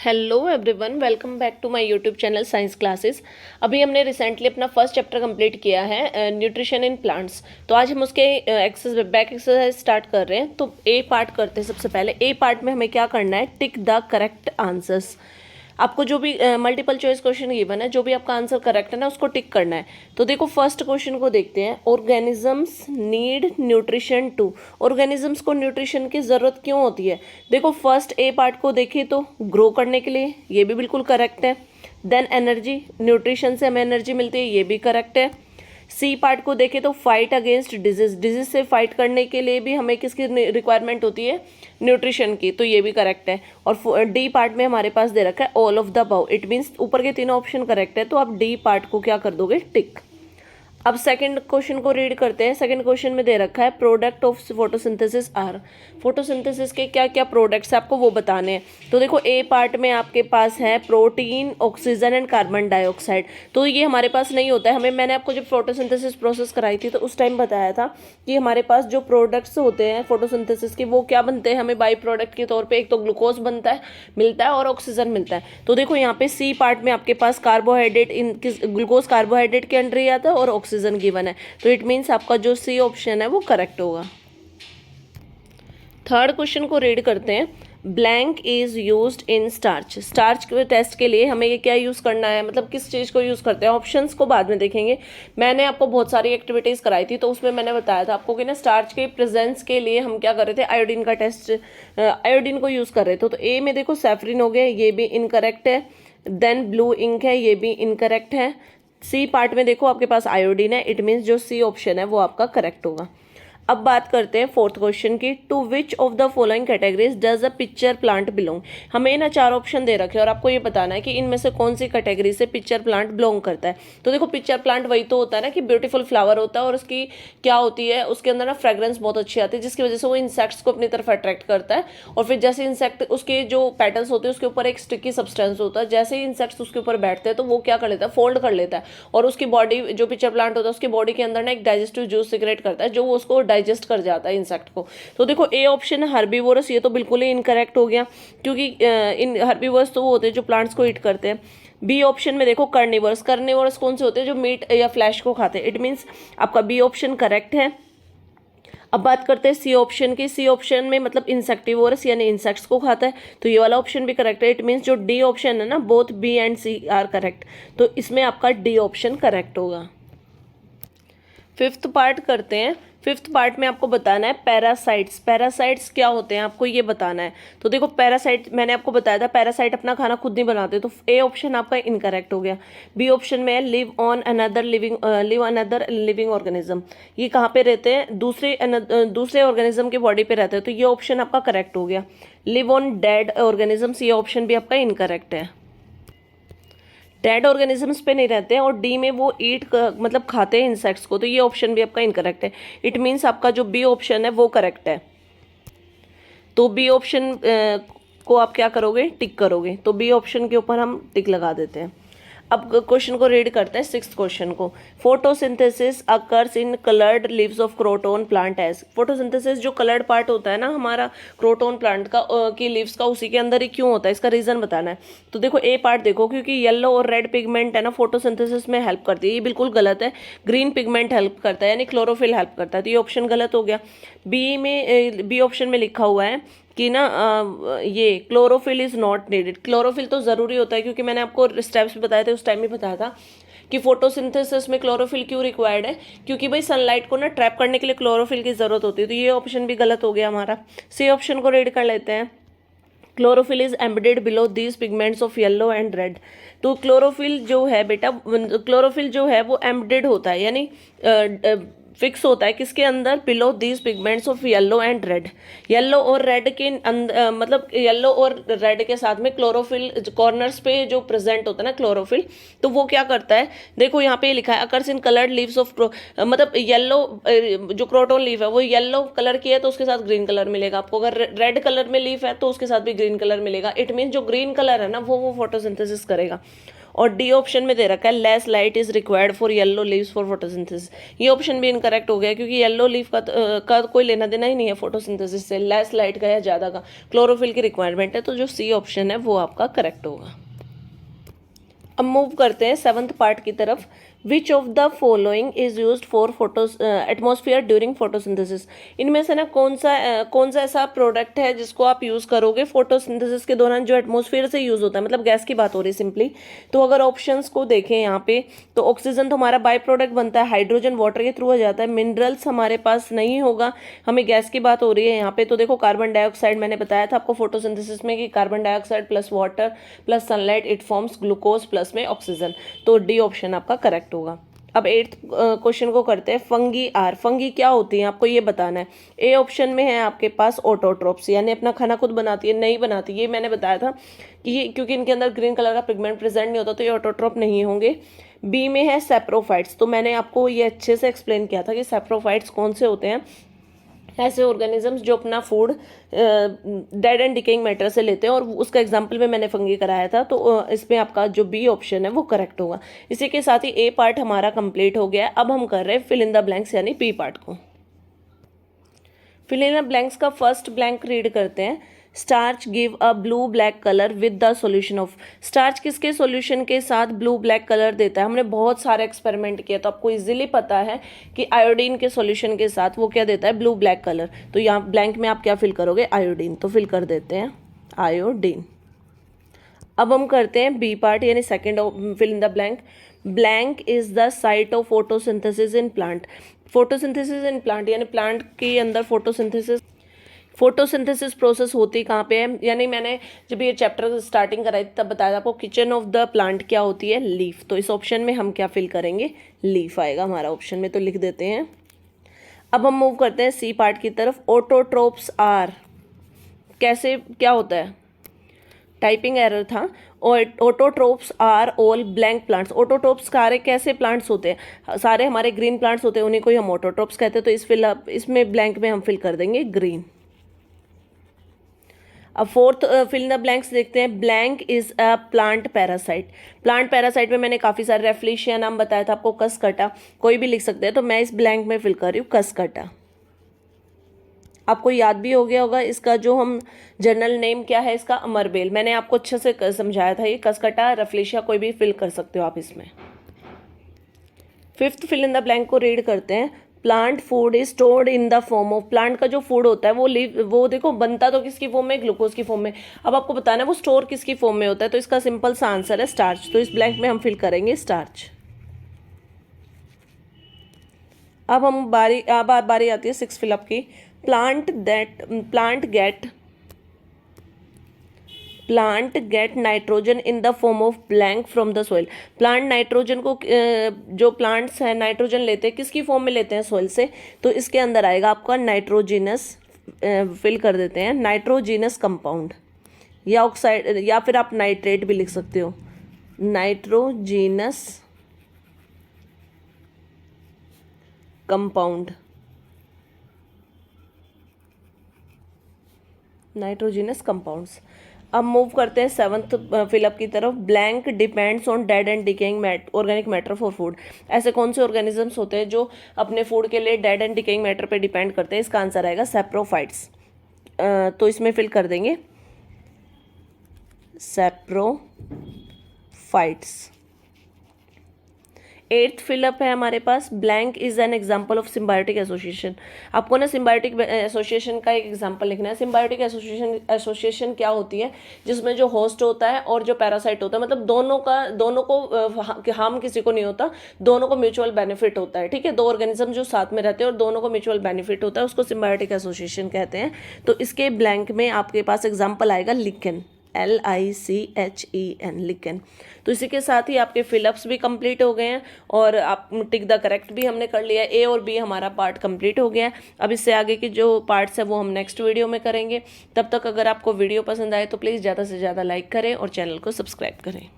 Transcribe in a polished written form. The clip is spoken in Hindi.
Hello everyone, welcome back to my YouTube channel science classes. अभी हमने रिसेंटली अपना फर्स्ट चैप्टर कंप्लीट किया है न्यूट्रिशन इन प्लांट्स। तो आज हम उसके बैक एक्सरसाइज स्टार्ट कर रहे हैं। तो ए पार्ट करते हैं। सबसे पहले ए पार्ट में हमें क्या करना है, टिक द करेक्ट आंसर्स। आपको जो भी मल्टीपल चॉइस क्वेश्चन गिवन है, जो भी आपका आंसर करेक्ट है ना, उसको टिक करना है। तो देखो फर्स्ट क्वेश्चन को देखते हैं। Organisms need nutrition two. Organisms को न्यूट्रिशन की ज़रूरत क्यों होती है? देखो फर्स्ट ए पार्ट को देखें तो ग्रो करने के लिए, ये भी बिल्कुल करेक्ट है। देन एनर्जी, न्यूट्रिशन से हमें एनर्जी मिलती है, ये भी करेक्ट है। सी पार्ट को देखें तो फाइट अगेंस्ट डिजीज, डिजीज से फाइट करने के लिए भी हमें किसकी रिक्वायरमेंट होती है? न्यूट्रिशन की, तो ये भी करेक्ट है। और डी पार्ट में हमारे पास दे रखा है all of the above, it means ऊपर के तीनों ऑप्शन करेक्ट है। तो आप डी पार्ट को क्या कर दोगे? टिक। अब सेकंड क्वेश्चन को रीड करते हैं। सेकंड क्वेश्चन में दे रखा है product of photosynthesis are. Photosynthesis के क्या क्या प्रोडक्ट्स आपको वो बताने हैं। तो देखो ए पार्ट में आपके पास है protein, oxygen and carbon dioxide. तो ये हमारे पास नहीं होता है। मैंने आपको जब फोटोसिंथेसिस प्रोसेस कराई थी तो उस टाइम बताया था कि हमारे पास जो प्रोडक्ट्स होते हैं फोटोसिंथेसिस के, वो क्या बनते हैं हमें बाई प्रोडक्ट के तौर पर। एक तो ग्लूकोज बनता है, मिलता है, और ऑक्सीजन मिलता है। तो देखो यहाँ पे सी पार्ट में आपके पास कार्बोहाइड्रेट, ग्लूकोज कार्बोहाइड्रेट के अंडर ही आता है और ऑक्सीजन गिवन है। तो इट मीन्स आपका जो सी ऑप्शन है वो करेक्ट होगा। थर्ड क्वेश्चन को रीड करते हैं। Blank is used in starch. Starch के टेस्ट के लिए हमें ये क्या यूज़ करना है, मतलब किस चीज़ को यूज़ करते हैं? ऑप्शंस को बाद में देखेंगे। मैंने आपको बहुत सारी एक्टिविटीज़ कराई थी, तो उसमें मैंने बताया था आपको कि ना स्टार्च के प्रेजेंस के लिए हम क्या कर रहे थे, आयोडीन का टेस्ट, आयोडीन को यूज़ कर रहे थे। तो ए में देखो सैफरिन हो गया, ये भी इनकरेक्ट है। देन ब्लू इंक है, ये भी इनकरेक्ट है। सी पार्ट में देखो आपके पास आयोडीन है, इट मीन्स जो सी ऑप्शन है वो आपका करेक्ट होगा। अब बात करते हैं फोर्थ क्वेश्चन की। To which of the following categories does a pitcher plant belong. हमें ना चार ऑप्शन दे रखे हैं और आपको ये बताना है कि इनमें से कौन सी कैटेगरी से पिक्चर प्लांट बिलोंग करता है। तो देखो पिक्चर प्लांट वही तो होता है ना कि ब्यूटीफुल फ्लावर होता है और उसकी क्या होती है, उसके अंदर ना फ्रेग्रेंस बहुत अच्छी आती है, जिसकी वजह से वो इंसेक्ट्स को अपनी तरफ अट्रैक्ट करता है। और फिर जैसे इंसेक्ट, उसके जो पेटल्स होते हैं उसके ऊपर एक स्टिकी सब्सटेंस होता है, जैसे ही इंसेक्ट्स उसके ऊपर बैठते हैं तो वो क्या कर लेता है, फोल्ड कर लेता है। और उसकी बॉडी, जो पिक्चर प्लांट होता है उसकी बॉडी के अंदर ना एक डाइजेस्टिव जूस सीक्रेट करता है, जो वो उसको डाइजेस्ट कर जाता है इंसेक्ट को। तो देखो ए ऑप्शन है हर्बीवोरस, ये तो बिल्कुल ही इनकरेक्ट हो गया, क्योंकि इन हर्बीवोरस तो वो होते हैं जो प्लांट्स को ईट करते हैं। बी ऑप्शन में देखो कार्निवोरस, कार्निवोरस कौन से होते हैं? जो मीट या फ्लैश को खाते हैं। इट मीन्स आपका बी ऑप्शन करेक्ट है। अब बात करते हैं सी ऑप्शन की। सी ऑप्शन में मतलब इंसेक्टिवोरस, यानी इंसेक्ट्स को खाता है, तो ये वाला ऑप्शन भी करेक्ट है। इट मीन्स जो डी ऑप्शन है ना, both B and C are correct, तो इसमें आपका डी ऑप्शन करेक्ट होगा। फिफ्थ पार्ट करते हैं। फिफ्थ पार्ट में आपको बताना है पैरासाइट्स। पैरासाइट्स क्या होते हैं आपको ये बताना है। तो देखो पैरासाइट मैंने आपको बताया था, पैरासाइट अपना खाना खुद नहीं बनाते। तो ए ऑप्शन आपका इनकरेक्ट हो गया। बी ऑप्शन में है live on another living organism. ये कहाँ पे रहते हैं? दूसरे ऑर्गेनिज्म के बॉडी पे रहते हैं, तो ये ऑप्शन आपका करेक्ट हो गया। लिव ऑन डेड ऑर्गेनिजम्स, ये ऑप्शन भी आपका इनकरेक्ट है। डेड ऑर्गेनिजम्स पे नहीं रहते हैं। और डी में वो मतलब खाते हैं इंसेक्ट्स को, तो ये ऑप्शन भी आपका इनकरेक्ट है। इट मीन्स आपका जो बी ऑप्शन है वो करेक्ट है। तो बी ऑप्शन को आप क्या करोगे? टिक करोगे। तो बी ऑप्शन के ऊपर हम टिक लगा देते हैं। अब क्वेश्चन को रीड करते हैं, सिक्स्थ क्वेश्चन को। Photosynthesis occurs in coloured leaves of croton plant as. Photosynthesis जो कलर्ड पार्ट होता है ना हमारा क्रोटोन प्लांट का की लीव्स का, उसी के अंदर ही क्यों होता है, इसका रीजन बताना है। तो देखो ए पार्ट देखो, क्योंकि येलो और रेड पिगमेंट है ना फोटोसिंथेसिस में हेल्प करती है, ये बिल्कुल गलत है। ग्रीन पिगमेंट हेल्प करता है, यानी क्लोरोफिल हेल्प करता है, तो ये ऑप्शन गलत हो गया। बी ऑप्शन में लिखा हुआ है कि ना ये chlorophyll is not needed. Chlorophyll तो ज़रूरी होता है, क्योंकि मैंने आपको स्टेप्स भी बताए थे, उस टाइम भी बताया था कि फोटोसिंथेसिस में क्लोरोफिल क्यों रिक्वायर्ड है, क्योंकि भाई सनलाइट को ना ट्रैप करने के लिए क्लोरोफिल की ज़रूरत होती है। तो ये ऑप्शन भी गलत हो गया हमारा। सी ऑप्शन को रीड कर लेते हैं। Chlorophyll is embedded below these pigments of yellow and red. तो क्लोरोफिल जो है बेटा, क्लोरोफिल जो है वो एम्बेडेड होता है, यानी फिक्स होता है किसके अंदर? Below these pigments of yellow and red. Yellow और रेड के मतलब येलो और रेड के साथ में क्लोरोफिल कॉर्नर्स पे जो प्रेजेंट होता है ना क्लोरोफिल, तो वो क्या करता है? देखो यहाँ पे लिखा है occurs in coloured leaves of, मतलब येलो जो क्रोटोन लीफ है वो येलो कलर की है तो उसके साथ ग्रीन कलर मिलेगा आपको। अगर रेड कलर में लीफ है तो उसके साथ भी ग्रीन कलर मिलेगा। इट मीन जो ग्रीन कलर है ना वो फोटोसिंथेसिस करेगा। और डी ऑप्शन में दे रखा है less light is required for yellow leaves for photosynthesis. ये ऑप्शन भी इनकरेक्ट हो गया क्योंकि येलो लीफ का कोई लेना देना ही नहीं है फोटोसिंथेसिस से, लेस लाइट का या ज़्यादा का क्लोरोफिल की रिक्वायरमेंट है, तो जो सी ऑप्शन है वो आपका करेक्ट होगा। अब मूव करते हैं 7th पार्ट की तरफ। विच of the following is used for atmosphere during photosynthesis. इनमें से ना कौन सा ऐसा प्रोडक्ट है जिसको आप यूज़ करोगे फोटोसिंथेसिस के दौरान, जो एटमॉस्फेयर से यूज़ होता है, मतलब गैस की बात हो रही है सिंपली। तो अगर ऑप्शंस को देखें यहाँ पे, तो ऑक्सीजन तो हमारा बाय प्रोडक्ट बनता है, हाइड्रोजन वाटर के थ्रू हो जाता है, मिनरल्स हमारे पास नहीं होगा, हमें गैस की बात हो रही है यहाँ पे। तो देखो कार्बन डाइऑक्साइड, मैंने बताया था आपको फोटोसिंथेसिस में कि carbon dioxide plus water plus sunlight it forms glucose plus में ऑक्सीजन, तो डी ऑप्शन आपका करेक्ट होगा। अब 8th क्वेश्चन को करते हैं। फंगी आर, फंगी क्या होती है आपको ये बताना है। ए ऑप्शन में है आपके पास ऑटोट्रोप्स, यानी अपना खाना खुद बनाती है, नहीं बनाती, ये मैंने बताया था कि ये क्योंकि इनके अंदर ग्रीन कलर का पिगमेंट प्रेजेंट नहीं होता तो ये ऑटोट्रोप नहीं होंगे। बी में है सैप्रोफाइट्स, तो मैंने आपको ये अच्छे से एक्सप्लेन किया था कि सैप्रोफाइट्स कौन से होते हैं, ऐसे ऑर्गेनिजम्स जो अपना food dead and decaying matter से लेते हैं, और उसका एग्जांपल में मैंने फंगी कराया था, तो इसमें आपका जो बी ऑप्शन है वो करेक्ट होगा। इसी के साथ ही ए पार्ट हमारा कंप्लीट हो गया है। अब हम कर रहे हैं फिल इन द ब्लैंक्स यानी बी पार्ट को। फिल इन द ब्लैंक्स का फर्स्ट ब्लैंक रीड करते हैं। Starch give a blue black colour with the solution of. Starch किसके सॉल्यूशन के साथ ब्लू ब्लैक कलर देता है? हमने बहुत सारे एक्सपेरिमेंट किए तो आपको इजीली पता है कि आयोडीन के सॉल्यूशन के साथ वो क्या देता है, ब्लू ब्लैक कलर। तो यहाँ ब्लैंक में आप क्या फिल करोगे, आयोडीन, तो फिल कर देते हैं आयोडीन। अब हम करते हैं बी पार्ट यानी second fill in the blank. Blank is the site of photosynthesis in plant. Photosynthesis in plant यानी प्लांट के अंदर फोटोसिंथेसिस प्रोसेस होती कहाँ पे है, यानी मैंने जब ये चैप्टर स्टार्टिंग कराई थी तब बताया था आपको किचन ऑफ द प्लांट क्या होती है, लीफ। तो इस ऑप्शन में हम क्या फिल करेंगे, लीफ आएगा हमारा ऑप्शन में, तो लिख देते हैं। अब हम मूव करते हैं सी पार्ट की तरफ। ऑटोट्रोप्स आर, कैसे क्या होता है, टाइपिंग एरर था। Autotrophs are all blank plants. Autotrophs सारे कैसे प्लांट्स होते हैं, सारे हमारे ग्रीन प्लांट्स होते हैं, उन्हीं को ही हम ऑटोट्रोप्स कहते हैं। तो इसमें ब्लैंक में हम फिल कर देंगे ग्रीन। अब fourth fill in the blanks देखते हैं। Blank is a plant parasite. Plant parasite में मैंने काफ़ी सारे रेफ्लिशिया नाम बताया था आपको, कसकटा, कोई भी लिख सकते हैं, तो मैं इस ब्लैंक में फिल कर रही हूँ कसकटा। आपको याद भी हो गया होगा इसका जो हम जनरल नेम क्या है इसका, अमरबेल। मैंने आपको अच्छे से समझाया था, ये कसकटा रेफ्लिशिया कोई भी फिल कर सकते हो आप इसमें। Fifth fill in the blank को रीड करते हैं। Plant food is stored in the form of. Plant का जो फूड होता है वो देखो बनता तो किसकी फॉर्म में, ग्लूकोज की फॉर्म में। अब आपको बताना है वो स्टोर किसकी फॉर्म में होता है, तो इसका सिंपल सा आंसर है स्टार्च। तो इस ब्लैंक में हम फिल करेंगे स्टार्च। अब बारी आती है 6 फिलअप की। Plant get nitrogen in the form of blank from the soil. Plant nitrogen को जो प्लांट्स हैं नाइट्रोजन लेते हैं किसकी फॉर्म में लेते हैं, सोइल से। तो इसके अंदर आएगा आपका नाइट्रोजिनस, फिल कर देते हैं नाइट्रोजिनस कंपाउंड, या ऑक्साइड, या फिर आप नाइट्रेट भी लिख सकते हो, नाइट्रोजिनस कंपाउंड, नाइट्रोजिनस कंपाउंड्स। अब मूव करते हैं 7th फिलअप की तरफ। Blank depends on dead and decaying organic matter for food. ऐसे कौन से ऑर्गेनिजम्स होते हैं जो अपने फूड के लिए डेड एंड डिकेइंग मैटर पे डिपेंड करते हैं? इसका आंसर आएगा सैप्रोफाइट्स। तो इसमें फिल कर देंगे सैप्रोफाइट्स। 8th फिलअप है हमारे पास। Blank is an example of symbiotic association. आपको ना सिम्बायोटिक एसोसिएशन का एक एग्जाम्पल लिखना है। सिम्बायोटिक एसोसिएशन क्या होती है, जिसमें जो होस्ट होता है और जो पैरासाइट होता है, मतलब दोनों को हार्म किसी को नहीं होता, दोनों को म्यूचुअल बेनिफिट होता है। ठीक है, दो ऑर्गेनिज्म जो साथ में रहते हैं और दोनों को म्यूचुअल बेनिफिट होता है, उसको सिम्बायोटिक एसोसिएशन कहते हैं। तो इसके ब्लैंक में आपके पास एग्जाम्पल आएगा लिकेन, LICHEN, लिकेन। तो इसी के साथ ही आपके फिलअप्स भी कंप्लीट हो गए हैं और आप टिक द करेक्ट भी हमने कर लिया। A और B हमारा पार्ट कंप्लीट हो गया है। अब इससे आगे की जो पार्ट्स है वो हम नेक्स्ट वीडियो में करेंगे। तब तक अगर आपको वीडियो पसंद आए तो प्लीज़ ज़्यादा से ज़्यादा लाइक करें और चैनल को सब्सक्राइब करें।